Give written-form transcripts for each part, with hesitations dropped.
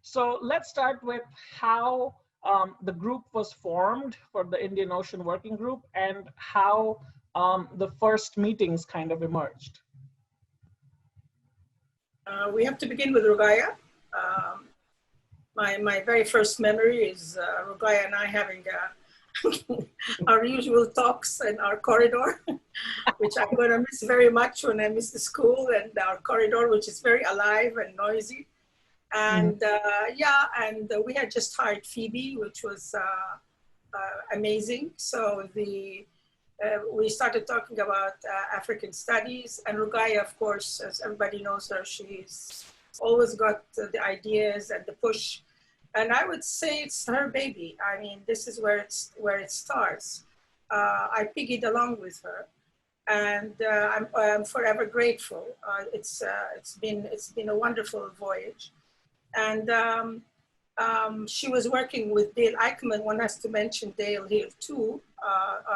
So let's start with how the group was formed for the Indian Ocean Working Group and how the first meetings kind of emerged. We have to begin with Rugaya. My very first memory is Rugaya and I having our usual talks in our corridor, which I'm going to miss very much when I miss the school and our corridor, which is very alive and noisy. And we had just hired Phoebe, which was amazing. So we started talking about African studies, and Rugaya, of course, as everybody knows her, she's always got the ideas and the push. And I would say it's her baby. I mean, this is where it starts. I piggied along with her, and I'm forever grateful. It's been a wonderful voyage, and she was working with Dale Eichmann. One has to mention Dale here too,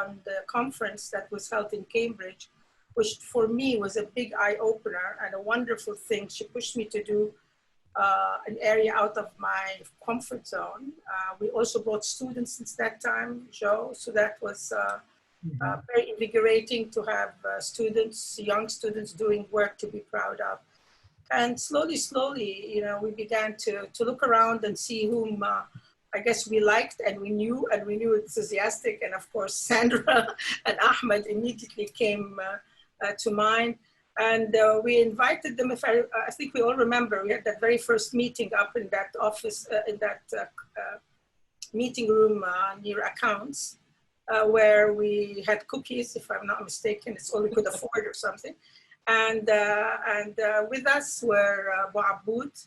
on the conference that was held in Cambridge, which for me was a big eye opener and a wonderful thing. She pushed me to do an area out of my comfort zone. We also brought students since that time, Joe, so that was very invigorating to have students, young students doing work to be proud of. And slowly, you know, we began to look around and see whom I guess we liked and we knew enthusiastic. And of course, Sandra and Ahmed immediately came to mind. And we invited them, I think we all remember, we had that very first meeting up in that office, in that meeting room near accounts, where we had cookies, if I'm not mistaken, it's all we could afford or something. And with us were Boabud,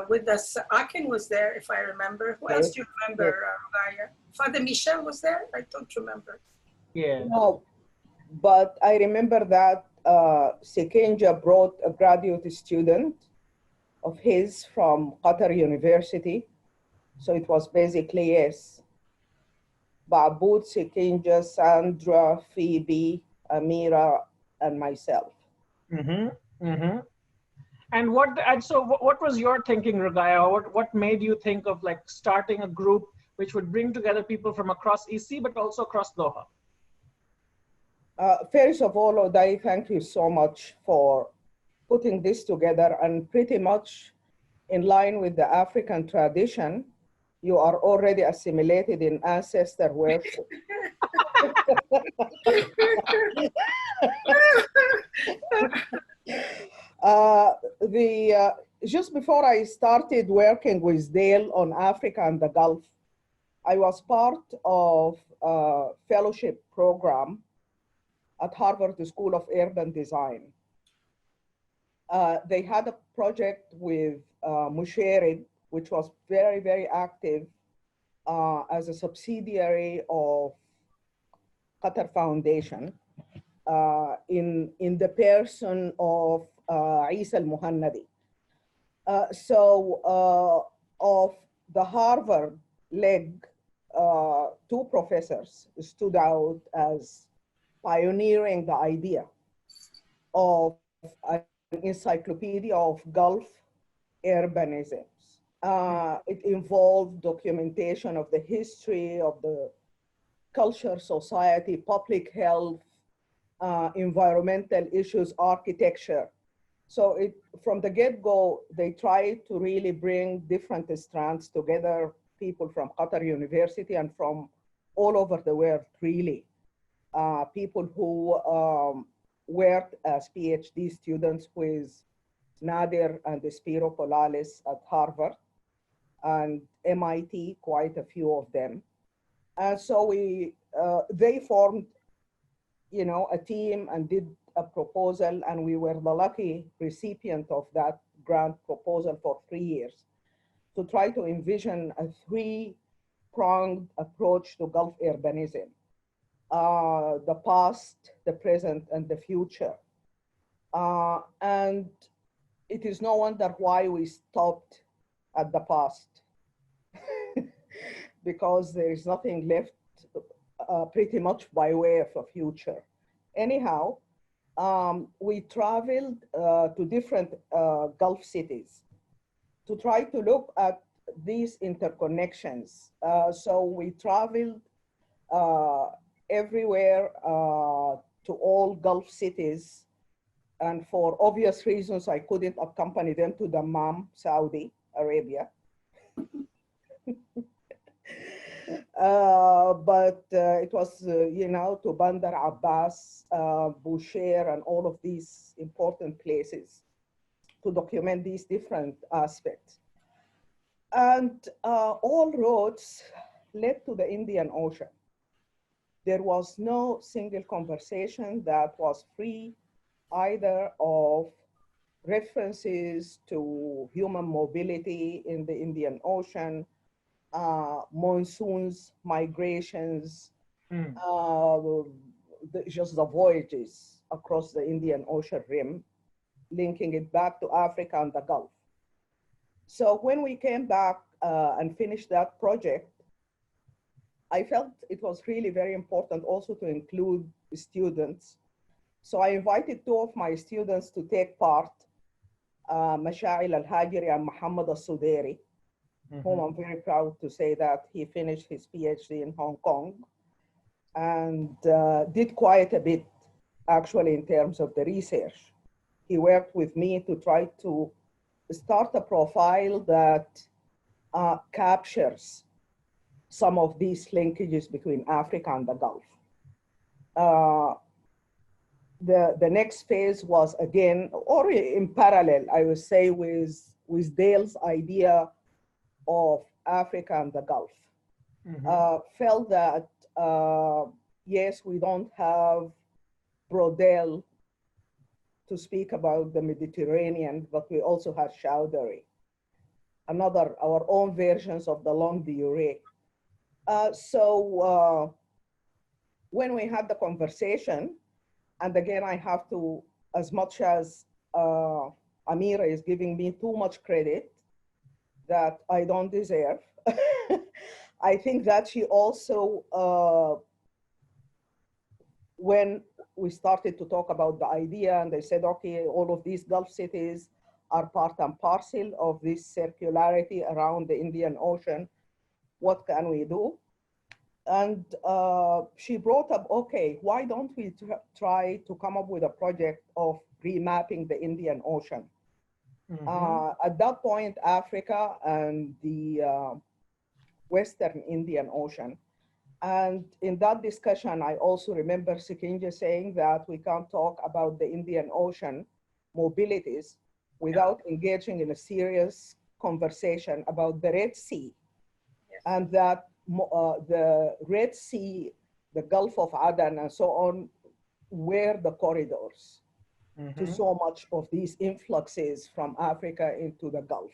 with us, Akin was there, if I remember. Who else do you remember, Rugaya? Father Michel was there? I don't remember. Yeah. No, but I remember that Sekenja brought a graduate student of his from Qatar University. So it was basically, yes, Boabud, Sekenja, Sandra, Phoebe, Amira, and myself. And so what was your thinking, Rugaya? What made you think of like starting a group which would bring together people from across EC, but also across Doha? First of all, Uday, thank you so much for putting this together, and pretty much in line with the African tradition, you are already assimilated in ancestor work. Just before I started working with Dale on Africa and the Gulf, I was part of a fellowship program at Harvard School of Urban Design. They had a project with Musharid, which was very, very active as a subsidiary of Qatar Foundation in the person of Isa al-Muhannadi. Of the Harvard leg, two professors stood out as pioneering the idea of an encyclopedia of Gulf urbanisms. It involved documentation of the history of the culture, society, public health, environmental issues, architecture. So from the get-go, they tried to really bring different strands together, people from Qatar University and from all over the world, really. People who worked as PhD students with Nader and Spiro Polalis at Harvard and MIT, quite a few of them. And so they formed, you know, a team and did a proposal, and we were the lucky recipient of that grant proposal for 3 years to try to envision a three-pronged approach to Gulf urbanism. The past, the present, and the future. And it is no wonder why we stopped at the past, because there is nothing left pretty much by way of a future. Anyhow, we traveled to different Gulf cities to try to look at these interconnections. So we traveled everywhere to all Gulf cities. And for obvious reasons, I couldn't accompany them to Dammam, Saudi Arabia. But it was, you know, to Bandar Abbas, Bushehr, and all of these important places to document these different aspects. And all roads led to the Indian Ocean. There was no single conversation that was free either of references to human mobility in the Indian Ocean, monsoons, migrations, just the voyages across the Indian Ocean rim, linking it back to Africa and the Gulf. So when we came back and finished that project, I felt it was really very important also to include students. So I invited two of my students to take part, Mashail Al-Hajiri and Muhammad Al-Sudairi, whom I'm very proud to say that he finished his PhD in Hong Kong and did quite a bit actually in terms of the research. He worked with me to try to start a profile that captures some of these linkages between Africa and the Gulf. The next phase was again, or in parallel, I would say, with Dale's idea of Africa and the Gulf. Felt that, yes, we don't have Brodel to speak about the Mediterranean, but we also have Chowdhury, our own versions of the longue durée. So when we had the conversation, and again, I have to, as much as Amira is giving me too much credit that I don't deserve, I think that she also, when we started to talk about the idea and they said, okay, all of these Gulf cities are part and parcel of this circularity around the Indian Ocean, what can we do? And she brought up, okay, why don't we try to come up with a project of remapping the Indian Ocean? At that point, Africa and the Western Indian Ocean. And in that discussion, I also remember Sekinja saying that we can't talk about the Indian Ocean mobilities without engaging in a serious conversation about the Red Sea. And that the Red Sea, the Gulf of Aden and so on, were the corridors to so much of these influxes from Africa into the Gulf.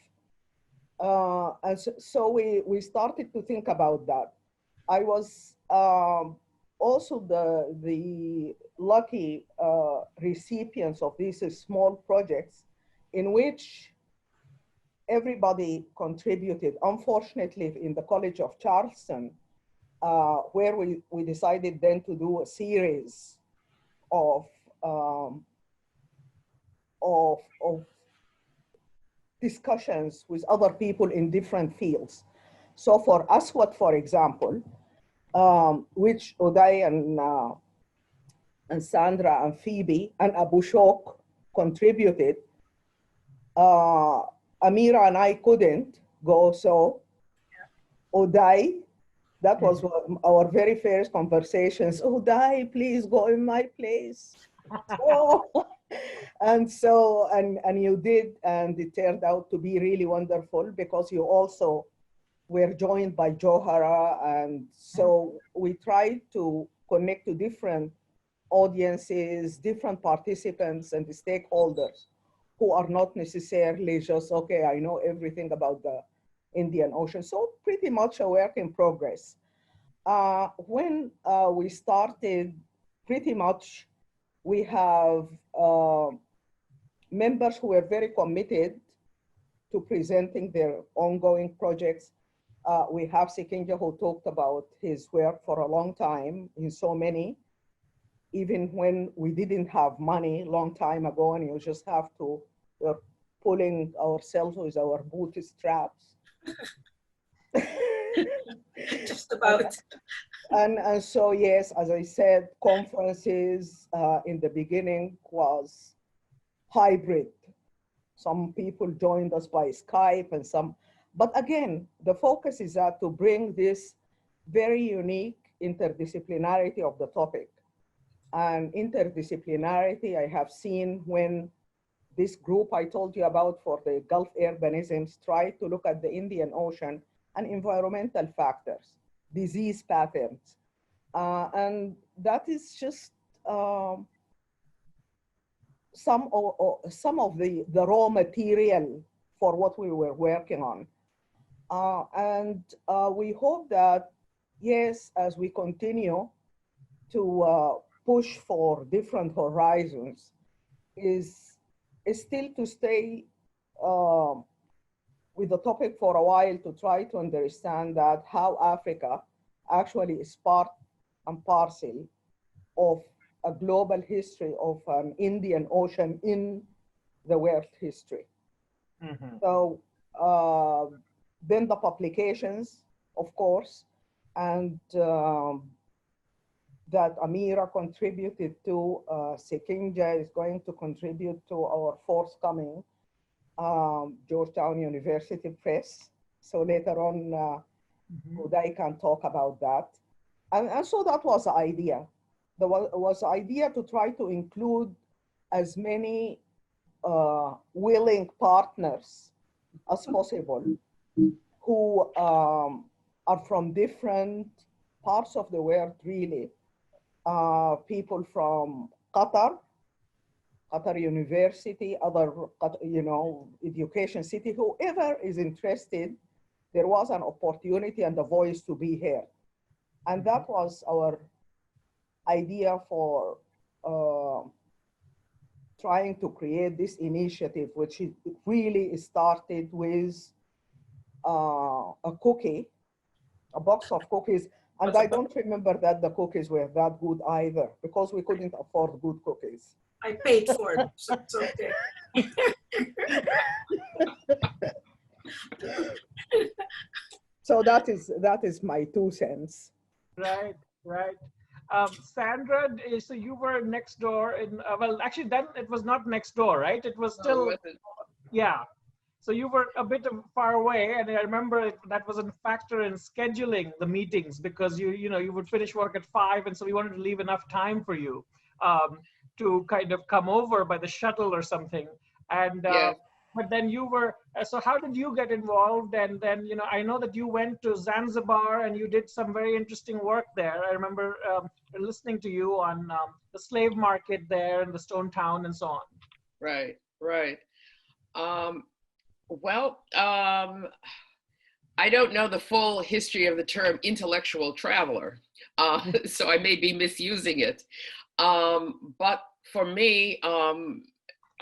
And so we started to think about that. I was also the lucky recipients of these small projects in which everybody contributed. Unfortunately, in the College of Charleston, where we decided then to do a series of discussions with other people in different fields. So for Aswad, for example, which Uday and Chandra and Phoebe and Abu Shok contributed, Amira and I couldn't go, so Uday, that was our very first conversations. Uday, please go in my place. Oh. And so, and you did, and it turned out to be really wonderful because you also were joined by Johara. And so we tried to connect to different audiences, different participants and the stakeholders who are not necessarily just, okay, I know everything about the Indian Ocean. So pretty much a work in progress. When we started, pretty much we have members who were very committed to presenting their ongoing projects. We have Sekinja who talked about his work for a long time in so many, even when we didn't have money long time ago and you just have to pulling ourselves with our bootstraps. Just about. And so, yes, as I said, conferences in the beginning was hybrid. Some people joined us by Skype and some, but again, the focus is that to bring this very unique interdisciplinarity of the topic. And interdisciplinarity I have seen when this group I told you about for the Gulf urbanisms tried to look at the Indian Ocean and environmental factors, disease patterns. And that is just some of the raw material for what we were working on. And we hope that, yes, as we continue to push for different horizons, is still to stay with the topic for a while to try to understand that how Africa actually is part and parcel of a global history of an Indian Ocean in the world history. Mm-hmm. So then the publications, of course, and that Amira contributed to, Sekinja is going to contribute to our forthcoming Georgetown University Press. So later on, Uday can talk about that. And so that was the idea. There was the idea to try to include as many willing partners as possible who are from different parts of the world, really. People from Qatar University, other, education city, whoever is interested, there was an opportunity and a voice to be here. And that was our idea for trying to create this initiative, which really started with a cookie, a box of cookies. And I don't remember that the cookies were that good either, because we couldn't afford good cookies. I paid for it, so it's okay. So that is my 2 cents. Right. Sandra, so you were next door in, well, actually then it was not next door, right? It was still, yeah. So you were a bit far away, and I remember that was a factor in scheduling the meetings, because you would finish work at 5, and so we wanted to leave enough time for you to kind of come over by the shuttle or something. And yeah. But then you were, so how did you get involved? And then, I know that you went to Zanzibar and you did some very interesting work there. I remember listening to you on the slave market there and the Stone Town and so on. Right. I don't know the full history of the term intellectual traveler, so I may be misusing it. But for me,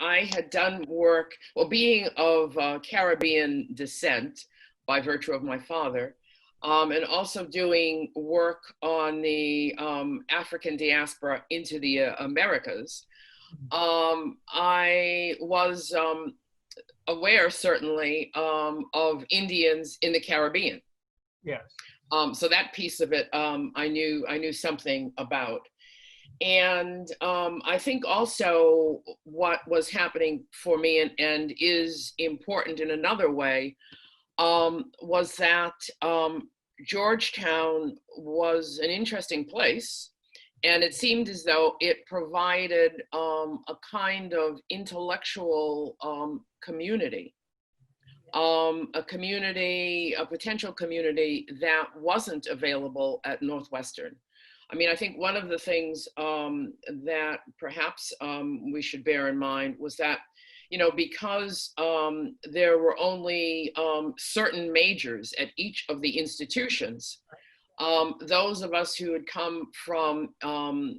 I had done work, being of Caribbean descent by virtue of my father, and also doing work on the African diaspora into the Americas. I was aware, certainly, of Indians in the Caribbean. Yes. So that piece of it, I knew something about. And I think also what was happening for me and is important in another way was that Georgetown was an interesting place, and it seemed as though it provided a kind of intellectual community, a potential community that wasn't available at Northwestern. I mean, I think one of the things that perhaps we should bear in mind was that, because there were only certain majors at each of the institutions, those of us who had come from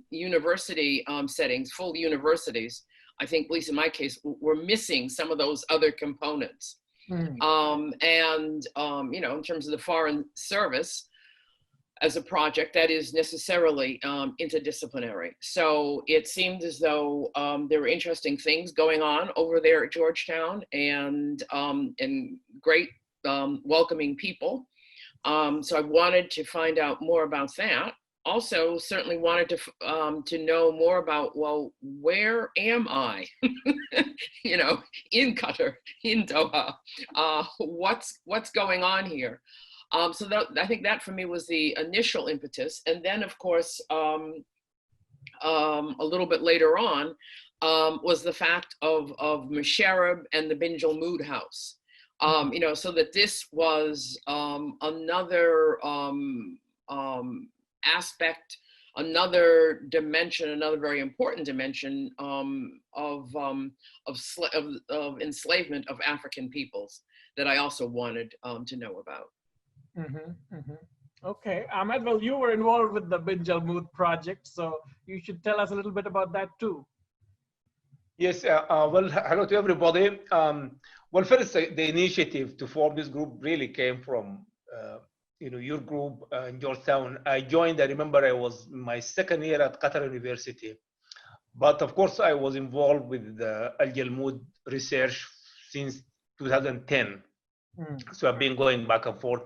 university settings, full universities, I think, at least in my case, were missing some of those other components. And, in terms of the foreign service, as a project that is necessarily interdisciplinary. So it seemed as though there were interesting things going on over there at Georgetown, and great welcoming people. So I wanted to find out more about that. Also, certainly wanted to know more about, well, where am I? You know, in Qatar, in Doha, what's going on here? So I think that for me was the initial impetus, and then of course a little bit later on was the fact of Musharraf and the Bin Jalmood House. You know, so that this was another aspect, another dimension, another very important dimension of enslavement of African peoples that I also wanted to know about. Okay, Ahmed, well, you were involved with the Bin Jalmood project, so you should tell us a little bit about that too. Yes, well, hello to everybody. Well, first, the initiative to form this group really came from you know, your group in Georgetown. I joined, I remember I was my second year at Qatar University. But of course, I was involved with the Al Jalmood research since 2010. So I've been going back and forth.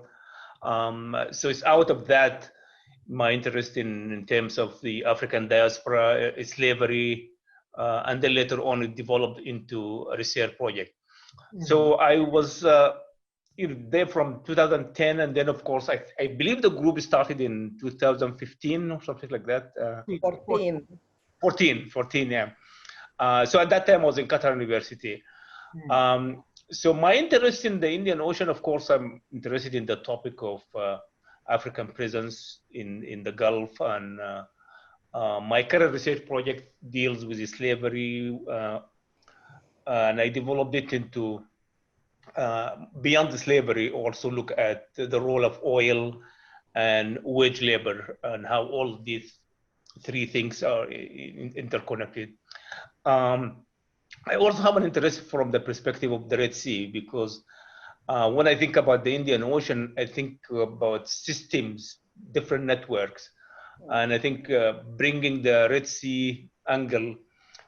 So it's out of that, my interest in terms of the African diaspora, slavery, and then later on it developed into a research project. So I was you know, there from 2010, and then of course I believe the group started in 2015 or something like that. 14, yeah. So at that time I was in Qatar University. So my interest in the Indian Ocean, of course, I'm interested in the topic of African presence in the Gulf, and my current research project deals with slavery, and I developed it into beyond the slavery, also look at the role of oil and wage labor and how all of these three things are interconnected. I also have an interest from the perspective of the Red Sea, because when I think about the Indian Ocean, I think about systems, different networks. And I think bringing the Red Sea angle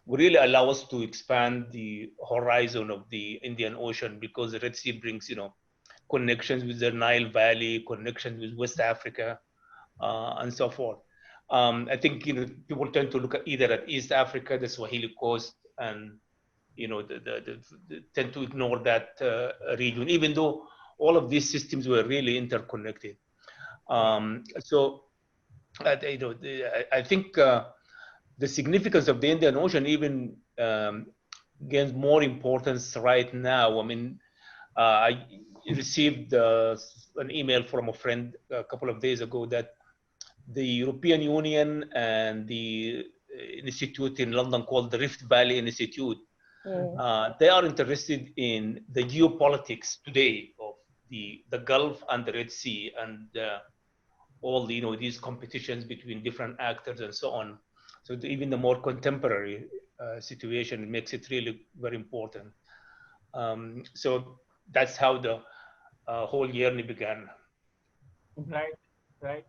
will really allow us to expand the horizon of the Indian Ocean, because the Red Sea brings, you know, connections with the Nile Valley, connections with West Africa, and so forth. I think, you know, people tend to look at either at East Africa, the Swahili coast, and you know, tend to ignore that region, even though all of these systems were really interconnected. So, you know, I think the significance of the Indian Ocean even gains more importance right now. I mean, I received an email from a friend a couple of days ago that the European Union and the institute in London called the Rift Valley Institute, they are interested in the geopolitics today of the Gulf and the Red Sea, and all the, you know, these competitions between different actors and so on. So even the more contemporary situation makes it really very important. So that's how the whole journey began. Right, right.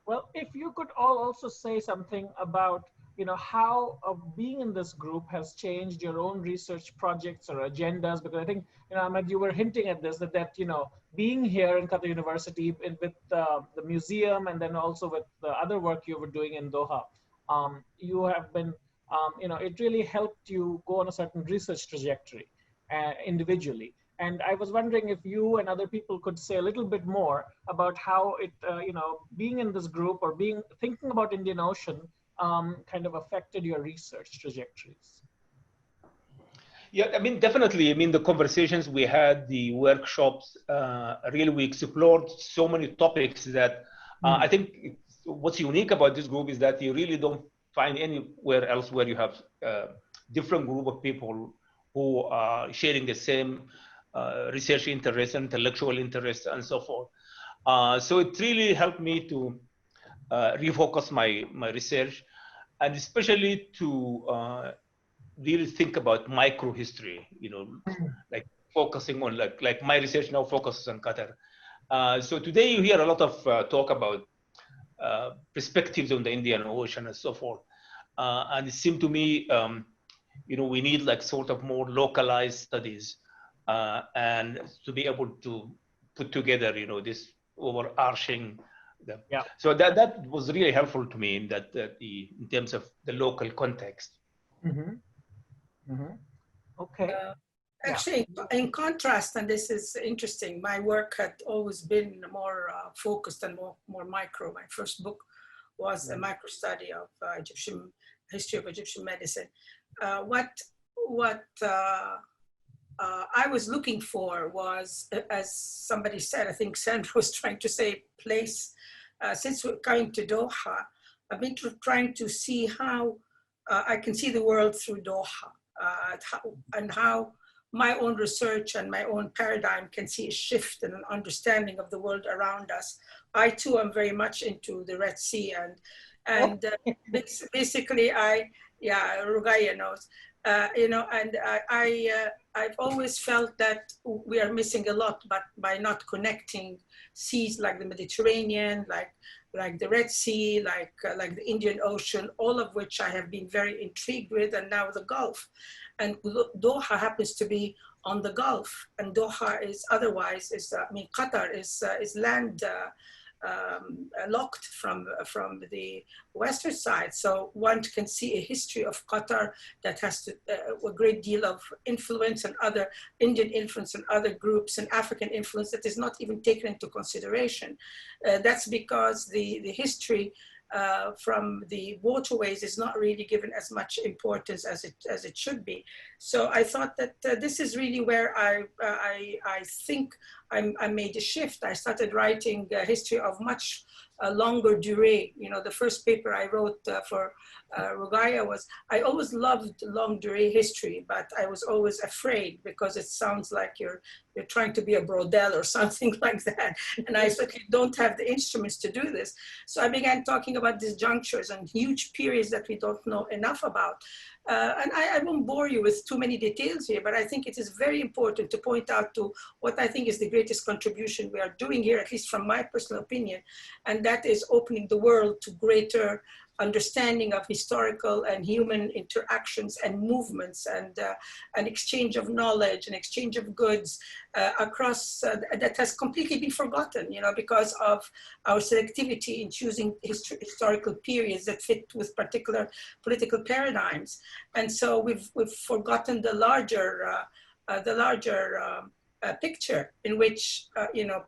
Well, if you could all also say something about, you know, how being in this group has changed your own research projects or agendas, because I think, you know, Ahmed, you were hinting at this, that you know, being here in Qatar University with the museum, and then also with the other work you were doing in Doha, you have been, you know, it really helped you go on a certain research trajectory individually. And I was wondering if you and other people could say a little bit more about how it, you know, being in this group or thinking about Indian Ocean kind of affected your research trajectories. Yeah, I mean, definitely. I mean, the conversations we had, the workshops, really we explored so many topics that I think what's unique about this group is that you really don't find anywhere else where you have different group of people who are sharing the same research interests, intellectual interests, and so forth. So it really helped me to refocus my research, and especially to really think about micro history, you know, like focusing on like my research now focuses on Qatar. So today you hear a lot of talk about perspectives on the Indian Ocean and so forth. And it seemed to me, we need like sort of more localized studies and to be able to put together, this overarching. Yeah. So that was really helpful to me in that in terms of the local context. Mm-hmm. Mm-hmm. Okay. Actually, in contrast, and this is interesting, my work had always been more focused and more micro. My first book was a micro study of Egyptian history of Egyptian medicine. What I was looking for was, as somebody said, I think Chandra was trying to say, place. Since we're coming to Doha, I've been trying to see how I can see the world through Doha, and how my own research and my own paradigm can see a shift in an understanding of the world around us. I too am very much into the Red Sea, and basically Rugaya knows, and I've always felt that we are missing a lot, but by not connecting seas like the Mediterranean, like the Red Sea, like the Indian Ocean, all of which I have been very intrigued with, and now the Gulf. And Doha happens to be on the Gulf, and Doha is otherwise Qatar is land locked from the western side. So one can see a history of Qatar that has a great deal of influence and other Indian influence and other groups and African influence that is not even taken into consideration. That's because the history from the waterways is not really given as much importance as it should be. So I thought that this is really where I think I made a shift. I started writing a history of much longer durée. The first paper I wrote for Rugaya was, I always loved long durée history, but I was always afraid because it sounds like you're trying to be a Brodel or something like that. And I certainly don't have the instruments to do this. So I began talking about disjunctures and huge periods that we don't know enough about. And I won't bore you with too many details here, but I think it is very important to point out to what I think is the greatest contribution we are doing here, at least from my personal opinion, and that is opening the world to greater understanding of historical and human interactions and movements, and an exchange of knowledge and exchange of goods across that has completely been forgotten, because of our selectivity in choosing historical periods that fit with particular political paradigms. And so we've forgotten the larger picture in which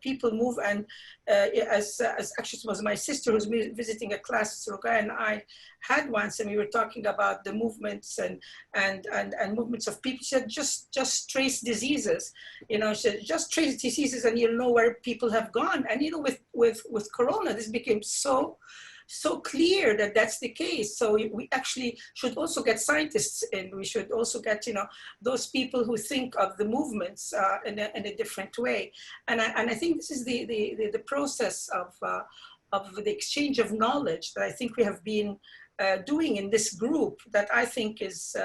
people move, and as actually it was my sister who's visiting a class Rugaya and I had once, and we were talking about the movements and movements of people. She said just trace diseases, she said just trace diseases and you'll know where people have gone. And with Corona, this became so clear that that's the case. So we actually should also get scientists in. We should also get, those people who think of the movements in a different way. And I think this is the process of the exchange of knowledge that I think we have been doing in this group that I think is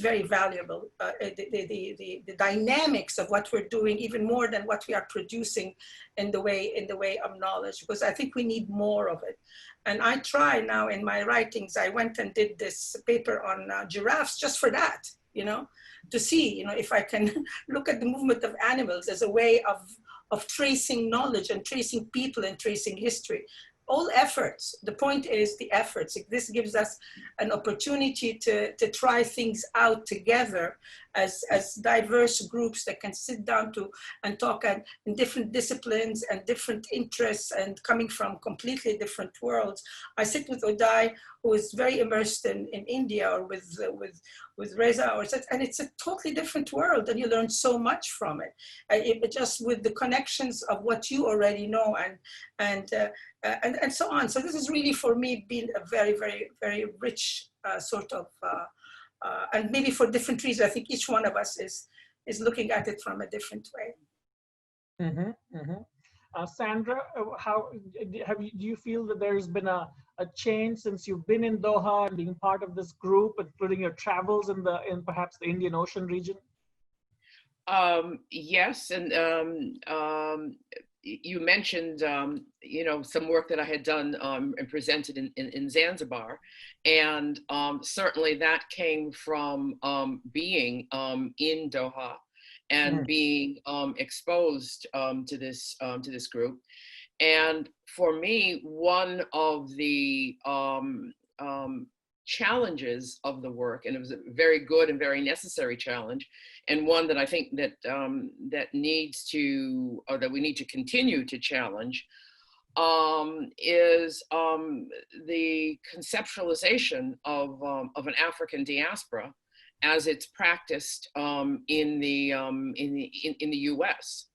very valuable. The dynamics of what we're doing, even more than what we are producing in the way of knowledge, because I think we need more of it. And I try now in my writings, I went and did this paper on giraffes just for that, to see, if I can look at the movement of animals as a way of tracing knowledge and tracing people and tracing history. All efforts, the point is the efforts. This gives us an opportunity to try things out together as diverse groups that can sit down and talk in different disciplines and different interests and coming from completely different worlds. I sit with Uday, who is very immersed in India, or with Reza, and it's a totally different world, and you learn so much from it. Just with the connections of what you already know and so on. So this is really, for me, been a very, very, very rich sort of, and maybe for different reasons. I think each one of us is looking at it from a different way. Mm-hmm, mm-hmm. Chandra, do you feel that there's been a change since you've been in Doha and being part of this group, including your travels in perhaps the Indian Ocean region? Yes, and you mentioned, you know, some work that I had done and presented in Zanzibar, and certainly that came from being in Doha and being exposed to this group. And for me, one of the challenges of the work, and it was a very good and very necessary challenge, and one that I think that that needs to, or that we need to continue to challenge, is the conceptualization of an African diaspora as it's practiced in the U.S.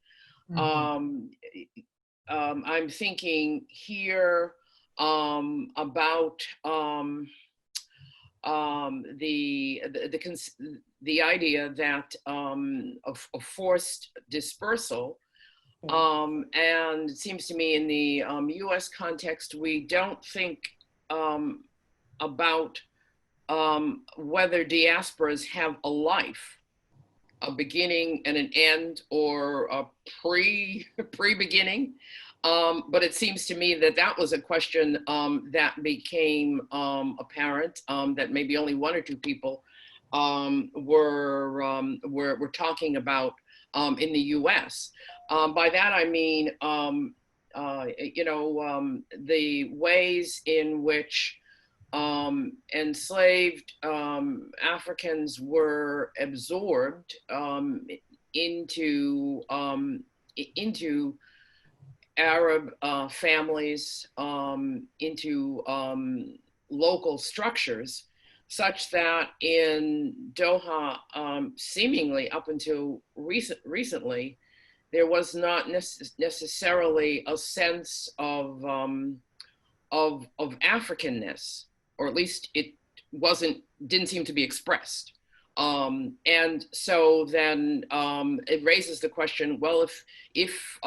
I'm thinking here about the idea that of forced dispersal, and it seems to me in the U.S. context we don't think about whether diasporas have a life, a beginning and an end, or a pre-beginning. But it seems to me that that was a question that became apparent, that maybe only one or two people were talking about in the U.S. By that I mean, you know, the ways in which enslaved Africans were absorbed into Arab families, into local structures, such that in Doha, seemingly up until recently, there was not necessarily a sense of Africanness, or at least it didn't seem to be expressed. And so then it raises the question, well, if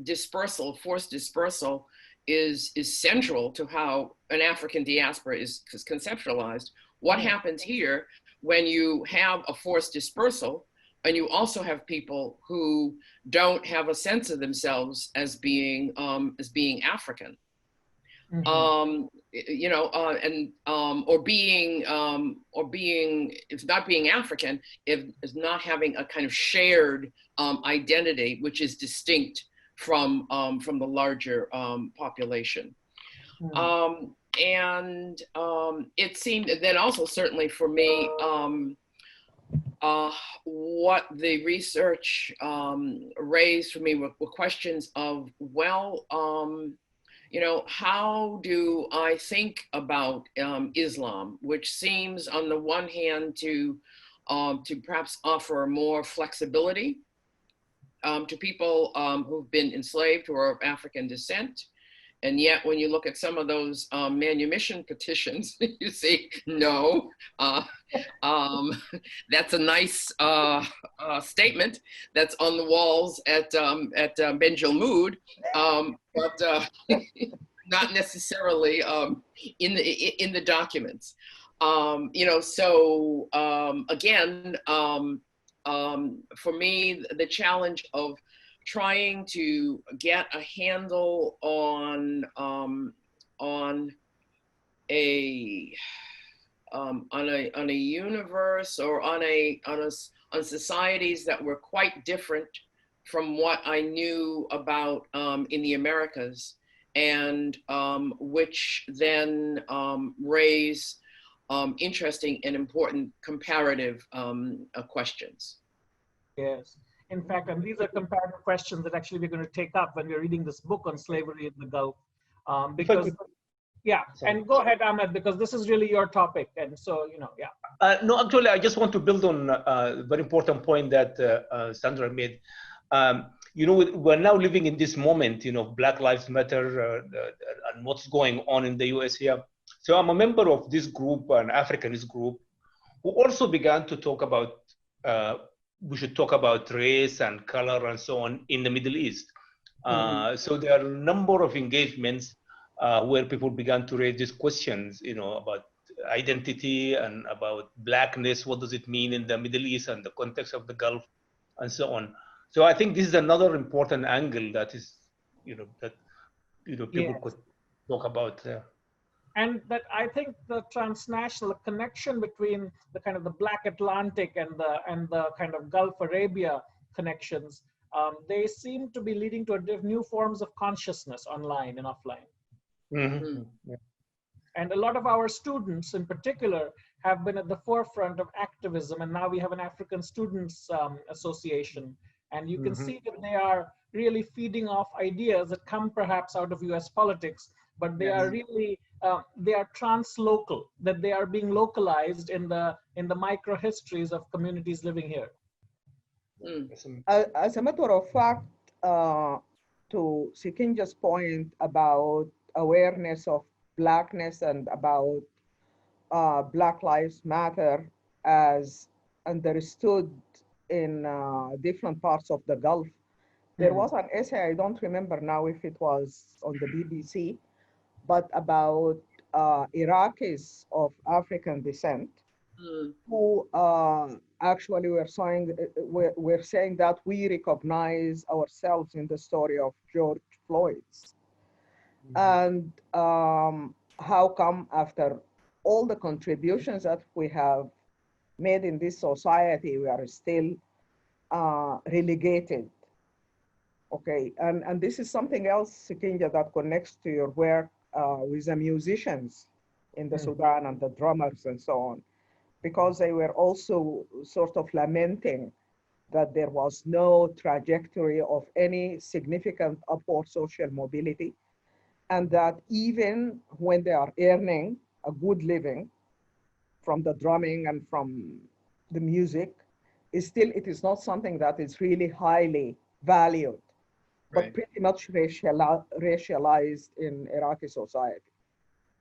dispersal, forced dispersal is central to how an African diaspora is conceptualized, what happens here when you have a forced dispersal and you also have people who don't have a sense of themselves as being African? You know, or being, if not being African, if not having a kind of shared identity, which is distinct from the larger population. And it seemed then also, certainly for me, what the research raised for me were questions of, well, you know, how do I think about Islam, which seems on the one hand to perhaps offer more flexibility to people who've been enslaved, who are of African descent. And yet when you look at some of those manumission petitions, you see, no, that's a nice statement that's on the walls at Ben Jalmoud, but not necessarily in the documents. You know, so again, for me, the challenge of trying to get a handle on a universe, or on societies that were quite different from what I knew about in the Americas, and which then raise interesting and important comparative questions. Yes. In fact, and these are comparative questions that actually we're going to take up when we're reading this book on slavery in the Gulf. Because, yeah, and go ahead, Ahmed, because this is really your topic. And so, you know, yeah. No, actually, I just want to build on a very important point that Chandra made. You know, we're now living in this moment, you know, Black Lives Matter and what's going on in the US here. So I'm a member of this group, an Africanist group, who also began to talk about we should talk about race and color and so on in the Middle East. So there are a number of engagements where people began to raise these questions, you know, about identity and about Blackness. What does it mean in the Middle East and the context of the Gulf and so on. So I think this is another important angle that is, that people Yes. could talk about. And that I think the transnational connection between the kind of the Black Atlantic and the kind of Gulf Arabia connections, they seem to be leading to new forms of consciousness online and offline. Mm-hmm. Yeah. And a lot of our students in particular have been at the forefront of activism. And now we have an African Students Association. And you can see that they are really feeding off ideas that come perhaps out of US politics, but they are really, they are translocal, that they are being localized in the micro histories of communities living here. As a matter of fact, to Sikinja's point about awareness of Blackness and about Black Lives Matter as understood in different parts of the Gulf. There was an essay, I don't remember now if it was on the BBC, but about Iraqis of African descent who actually were saying that we recognize ourselves in the story of George Floyd's. And how come after all the contributions that we have made in this society, we are still relegated? Okay, and this is something else, Sikinja, that connects to your work with the musicians in the Sudan and the drummers and so on, because they were also sort of lamenting that there was no trajectory of any significant upward social mobility, and that even when they are earning a good living from the drumming and from the music, it is not something that is really highly valued, but pretty much racialized in Iraqi society.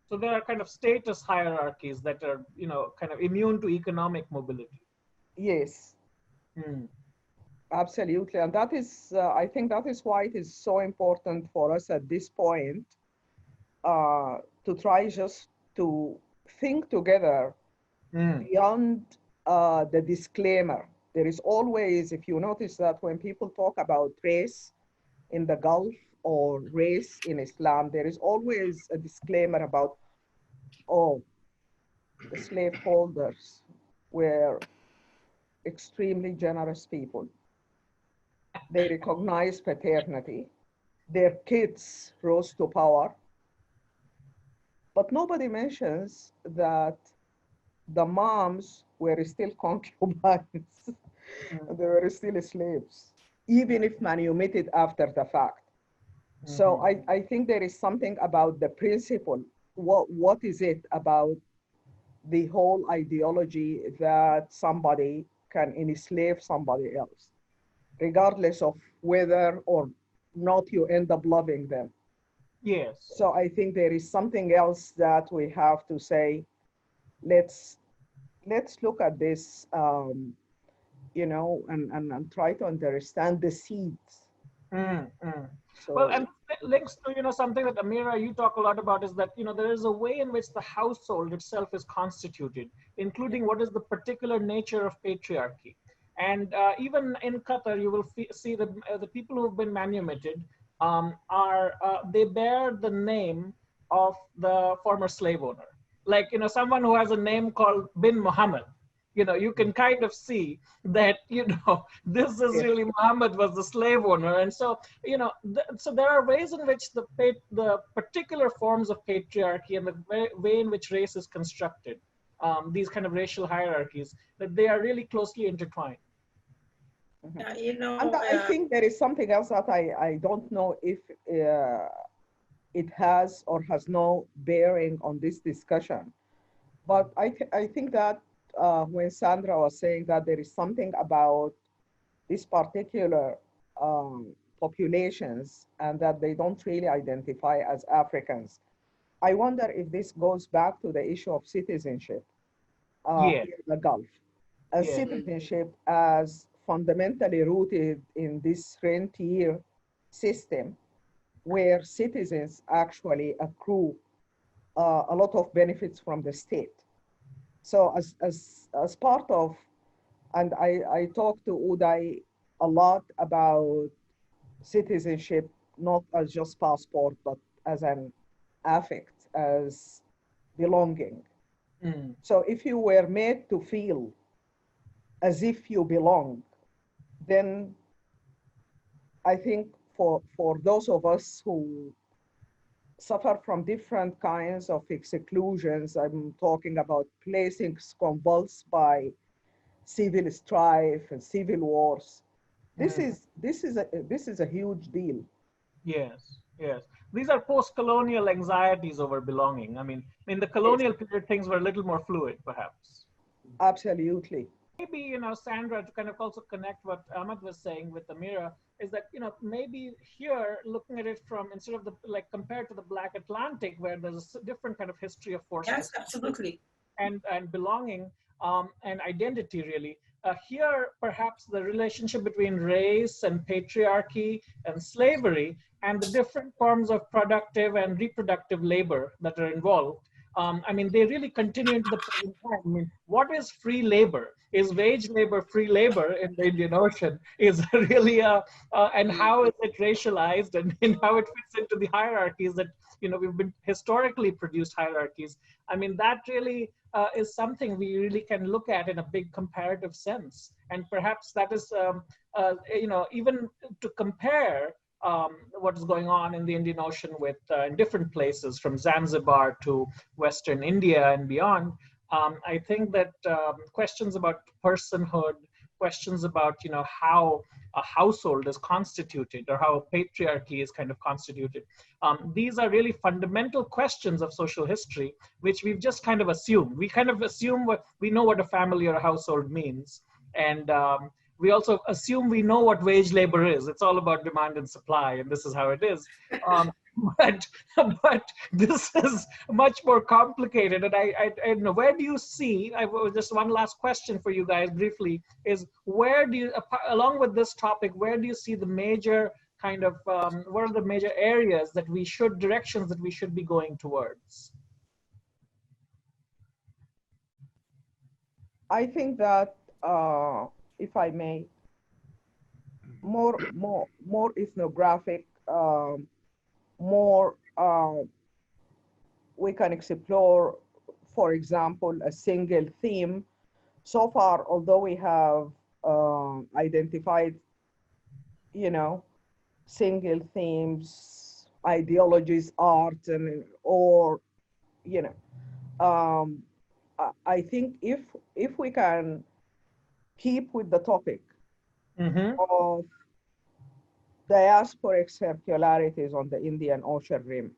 So there are kind of status hierarchies that are, kind of immune to economic mobility. Yes, absolutely. And that is, I think that is why it is so important for us at this point to try just to think together beyond the disclaimer. There is always, if you notice that when people talk about race in the Gulf or race in Islam, there is always a disclaimer about, oh, the slaveholders were extremely generous people. They recognized paternity. Their kids rose to power. But nobody mentions that the moms were still concubines. They were still slaves, even if manumitted after the fact. So I think there is something about the principle. What is it about the whole ideology that somebody can enslave somebody else, regardless of whether or not you end up loving them? Yes. So I think there is something else that we have to say. Let's look at this, and try to understand the seeds. So, well, and links to something that Amira, you talk a lot about, is that there is a way in which the household itself is constituted, including what is the particular nature of patriarchy. And even in Qatar, you will see that the people who have been manumitted they bear the name of the former slave owner. Like someone who has a name called bin Muhammad. You can kind of see that, this is really Muhammad was the slave owner. And so, so there are ways in which the particular forms of patriarchy and the way in which race is constructed, these kind of racial hierarchies, that they are really closely intertwined. And I think there is something else that I don't know if it has or has no bearing on this discussion. But I think that when Chandra was saying that there is something about these particular populations and that they don't really identify as Africans, I wonder if this goes back to the issue of citizenship in the Gulf. Citizenship as fundamentally rooted in this rentier system where citizens actually accrue a lot of benefits from the state. So as part of, and I talked to Uday a lot about citizenship, not as just passport, but as an affect, as belonging. So if you were made to feel as if you belong, then I think for those of us who suffer from different kinds of exclusions, I'm talking about places convulsed by civil strife and civil wars. This is a huge deal. Yes, yes. These are post-colonial anxieties over belonging. I mean, in the colonial period, things were a little more fluid, perhaps. Absolutely. Maybe, Sandra, to kind of also connect what Ahmad was saying with Amira, is that, maybe here, looking at it from, instead of like compared to the Black Atlantic, where there's a different kind of history of forced Yes, absolutely. and belonging and identity, really. Here, perhaps the relationship between race and patriarchy and slavery and the different forms of productive and reproductive labor that are involved, I mean, they really continue into the present time. I mean, what is free labor? Is wage labor free labor in the Indian Ocean? Is really and how is it racialized, and how it fits into the hierarchies that, we've been historically produced hierarchies. I mean, that really is something we really can look at in a big comparative sense. And perhaps that is, even to compare what is going on in the Indian Ocean with in different places, from Zanzibar to Western India and beyond. I think that questions about personhood, questions about how a household is constituted, or how a patriarchy is kind of constituted, these are really fundamental questions of social history, which we've just kind of assumed. We kind of assume we know what a family or a household means, and we also assume we know what wage labor is. It's all about demand and supply, and this is how it is. But this is much more complicated. And I know, where do you see, just one last question for you guys briefly, is where do you, along with this topic, where do you see the major kind of, what are the major areas that directions that we should be going towards? I think that, if I may, more ethnographic, more we can explore, for example, a single theme. So far, although we have identified, single themes, ideologies, art, I think if we can keep with the topic of diasporic circularities on the Indian Ocean Rim,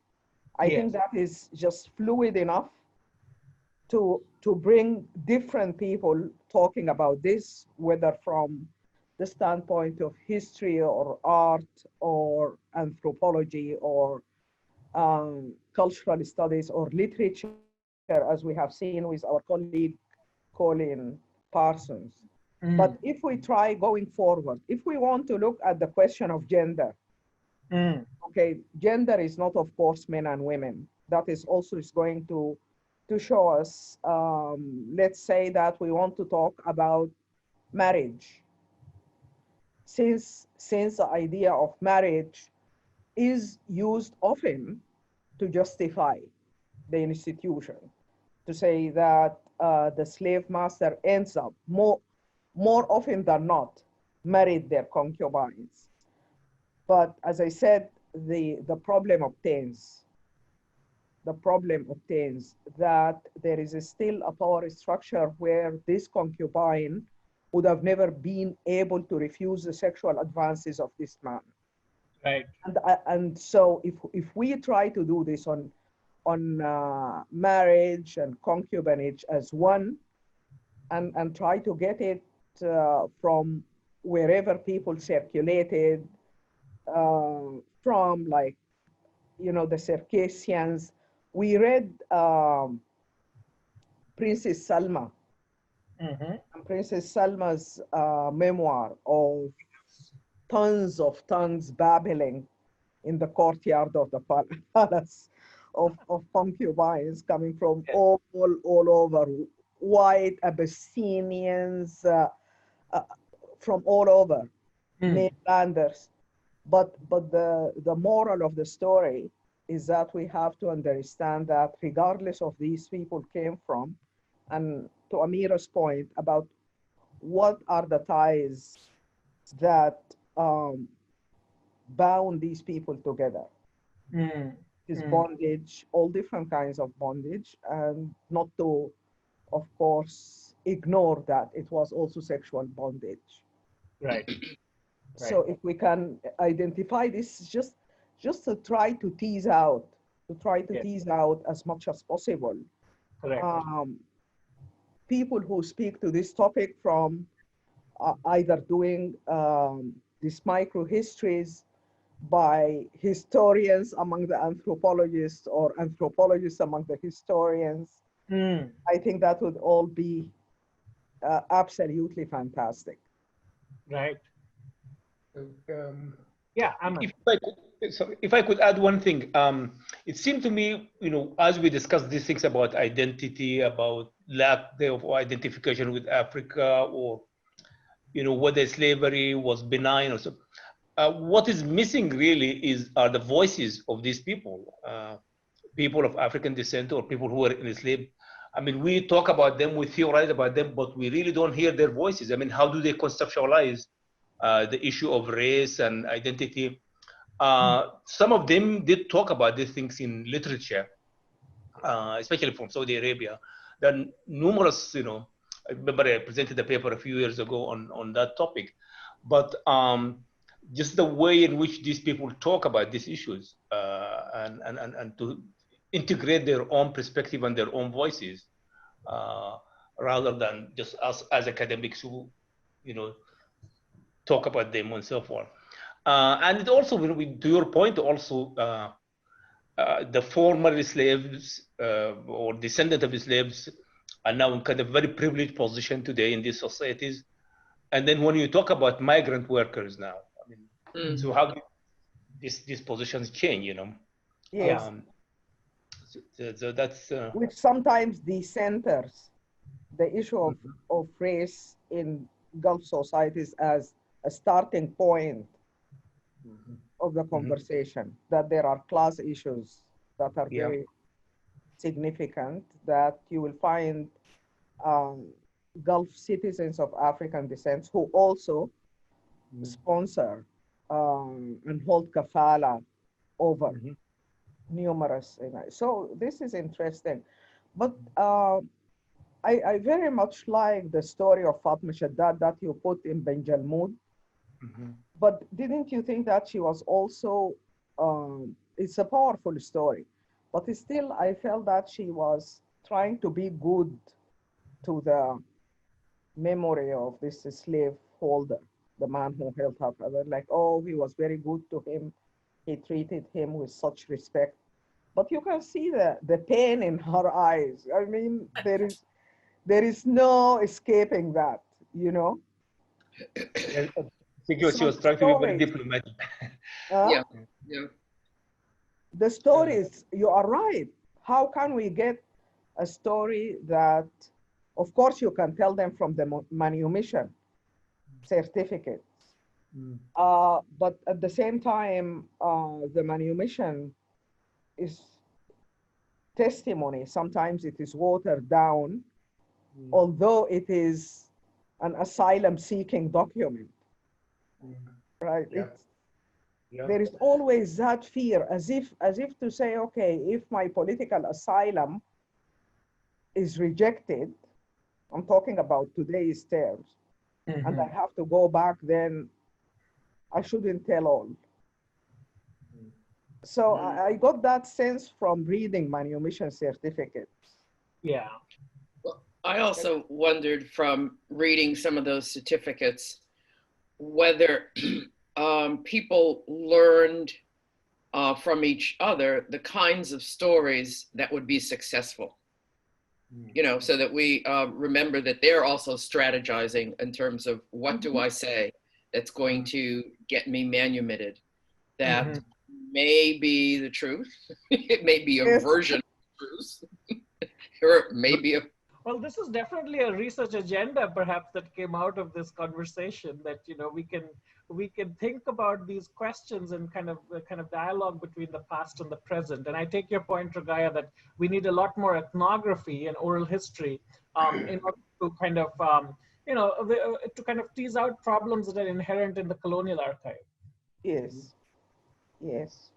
I think that is just fluid enough to bring different people talking about this, whether from the standpoint of history or art or anthropology or cultural studies or literature, as we have seen with our colleague Colin Parsons. But if we try going forward, if we want to look at the question of gender, okay, gender is not, of course, men and women. That is going to show us, let's say that we want to talk about marriage. Since the idea of marriage is used often to justify the institution, to say that the slave master ends up more often than not married their concubines. But as I said, the problem obtains that there is still a power structure where this concubine would have never been able to refuse the sexual advances of this man. Right. And so if we try to do this on marriage and concubinage as one, and try to get it from wherever people circulated, from, like, the Circassians. We read Princess Salma, and Princess Salma's memoir of tons of tongues babbling in the courtyard of the palace of concubines coming from all over, white Abyssinians, from all over. mainlanders. But the moral of the story is that we have to understand that regardless of these people came from, and to Amira's point about what are the ties that bound these people together. Is bondage, all different kinds of bondage, and not to, of course, ignore that it was also sexual bondage. Right. So if we can identify this, just to try to tease out, tease out as much as possible. Correct. People who speak to this topic from either doing these micro histories by historians among the anthropologists or anthropologists among the historians. I think that would all be absolutely fantastic. Right. If I could add one thing, it seemed to me, as we discussed these things about identity, about lack of identification with Africa, or whether slavery was benign or so. What is missing really are the voices of these people, people of African descent or people who were enslaved. I mean, we talk about them, we theorize about them, but we really don't hear their voices. I mean, how do they conceptualize the issue of race and identity? Some of them did talk about these things in literature, especially from Saudi Arabia. There are numerous, I remember I presented a paper a few years ago on that topic, but just the way in which these people talk about these issues and to integrate their own perspective and their own voices rather than just us as academics who, talk about them and so forth. And it also, to your point, also the former slaves or descendant of slaves are now in kind of very privileged position today in these societies. And then when you talk about migrant workers now, so how do these positions change, Yes. So that's which sometimes decenters the issue of race in Gulf societies as a starting point of the conversation, that there are class issues that are very significant, that you will find Gulf citizens of African descent who also sponsor and hold kafala over numerous. So this is interesting. But I very much like the story of Fatma Shaddad that you put in Ben Jalmoud. But didn't you think that she was also, it's a powerful story, but still I felt that she was trying to be good to the memory of this slave holder, the man who held her brother, like, oh, he was very good to him. He treated him with such respect. But you can see the pain in her eyes. I mean, there is no escaping that, She was trying to be very diplomatic. The stories, you are right. How can we get a story that, of course, you can tell them from the manumission certificates, but at the same time, the manumission is testimony. Sometimes it is watered down, although it is an asylum-seeking document. Right? There is always that fear, as if to say, okay, if my political asylum is rejected, I'm talking about today's terms, and I have to go back, then I shouldn't tell all. So I got that sense from reading manumission certificates. Yeah. Well, I also wondered from reading some of those certificates whether people learned from each other the kinds of stories that would be successful, so that we remember that they're also strategizing in terms of what do I say that's going to get me manumitted, that may be the truth, it may be a version of the truth, or it may be a... Well, this is definitely a research agenda, perhaps, that came out of this conversation, that, we can we can think about these questions and kind of dialogue between the past and the present. And I take your point, Ragaya, that we need a lot more ethnography and oral history in order to kind of, to kind of tease out problems that are inherent in the colonial archive. Yes, yes.